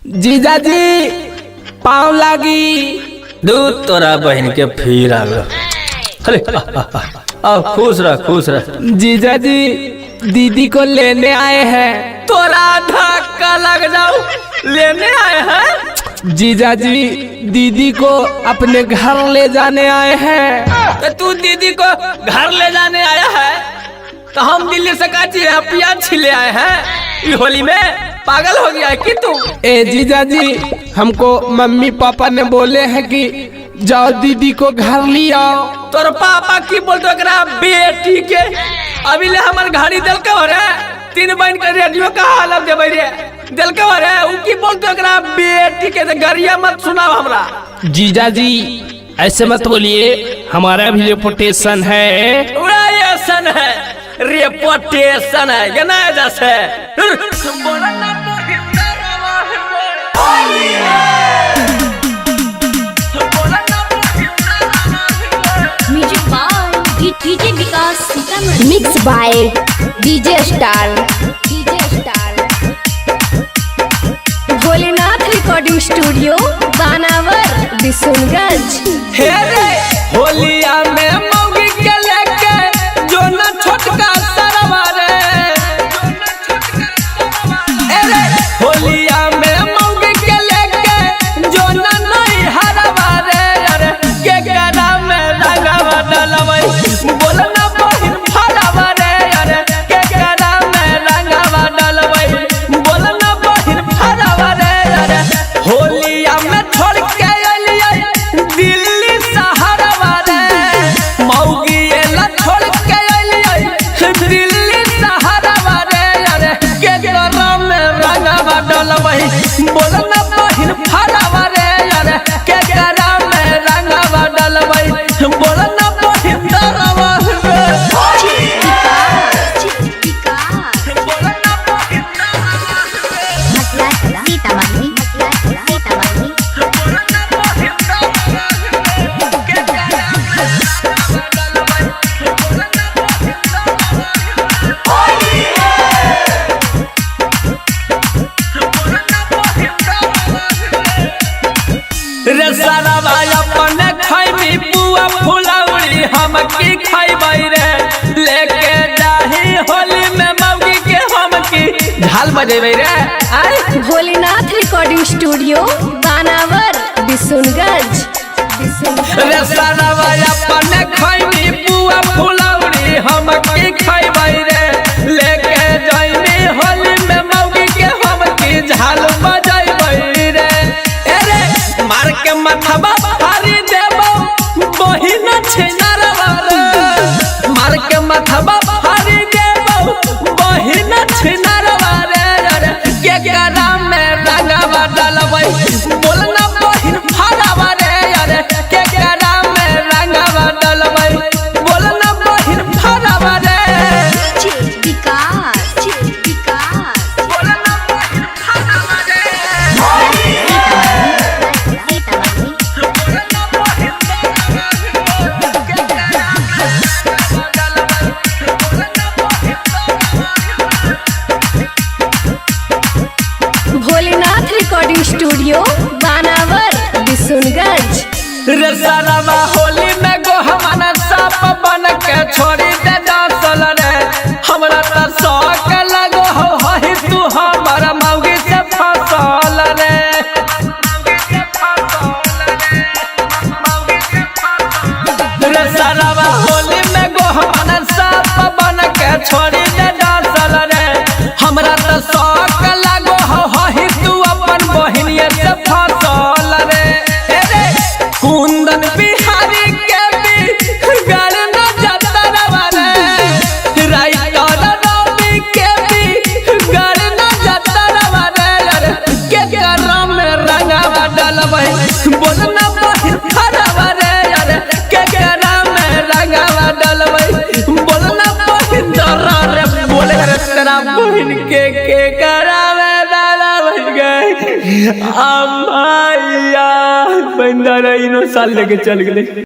जीजा जी पाँव लागी। दूध तोरा बहन के फिर आ गया। अरे खुश रह खुश रह। जीजा जी दीदी को लेने आए हैं। तोरा धक्का लग जाओ, लेने आए हैं। जीजा जी दीदी को अपने घर ले जाने आए हैं। तो तू दीदी को घर ले जाने आया है तो हम दिल्ली से काची प्याज छिले आए हैं। ये होली में पागल हो गया है कि तू? ए जीजा जी हमको मम्मी पापा ने बोले हैं कि जाओ दीदी को घर ले आओ। तोर पापा की बोलते बेटी के अभी ले हमारे घड़ी दिल के हो रहे तीन बहन के रेडियो का हालत देवे रे दिल के हो रहे उ की बोलते बेटी के गरिया मत सुनाओ हमरा। जीजा जी ऐसे मत बोलिए, हमारा भी रेपुटेशन है। रेपुटेशन है, रेपुटेशन है ना जैसे। DJ Vikas mix by DJ star Bholenath recording studio बानावर बिशुनगंज। हे रे होलिया में मौगी के लेके जो न छोटका सरवा रे। अरे होलिया में मौगी के लेके जो न नहीं हरवा रे। अरे के गरा में रंगवा डलवई बोलना बहिन फरवा रे। अरे के गरा में रंगवा डलवई बोलना बहिन फरवा रे। अरे होलिया में छोड़ के अलियै दिल्ली शहरवा रे। मौगी एला छोड़ के अलियै दिल्ली शहरवा रे। अरे के गरा में रंगवा डलवई बोलना बहिन फरवा रे। अरे के गरा में रंगवा डलवई बोलना बहिन दरवा रे। रे सारा भाई अपने खैमी पुआ फुलौरी हम की खैबै रे। लेके जाही होली में मौगी के हम की झाल बजेबै रे। आई भोलेनाथ रिकॉर्डिंग स्टूडियो बानावर बिशुनगंज। रे सारा भाई अपने खैमी पुआ फुलौरी हम की खैबै रे। लेके जाही होली में मौगी के हम की झाल बजेबै रे। अरे मार के मथबा फारी देबो बहिन छिनरवा रे। मार के मथबा फारी देबो बहिन छिनरवा रे। अरे के गरा में रंगवा डलवई बोलना बहिन फरवा रे। अरे के गरा में रंगवा डलवई बोलना बहिन फरवा रे। बोलना बहिन फरवा रे। भोलेनाथ रिकॉर्डिंग स्टूडियो बानावर बिशुनगंज। रे सारा होली में गो हमारा साप बन के छोड़ी दे डांसल रे। हमरा त शौक लगो हो ही तू हमारा मौगी से फसल रे। रे सारा होली में गो हमारा साप बन के छोड़ी दे डांसल रे। हमरा त शौक लगो हो ही तू अपन बहिनिया से फसल रे। कुंदन बिहारी के भी गल न जतरवा रे। राइटर रवि के भी गल न जतरवा रे। अरे के गरा में रंगवा डलवई बोलना बहिन फरवा रे। अरे के गरा में रंगवा डलवई बोलना बहिन दरा रे। बोले रे तेरा बहिन के गरा में डलवई गए अम्माया बंदा रे इनो साल लेके चल गए।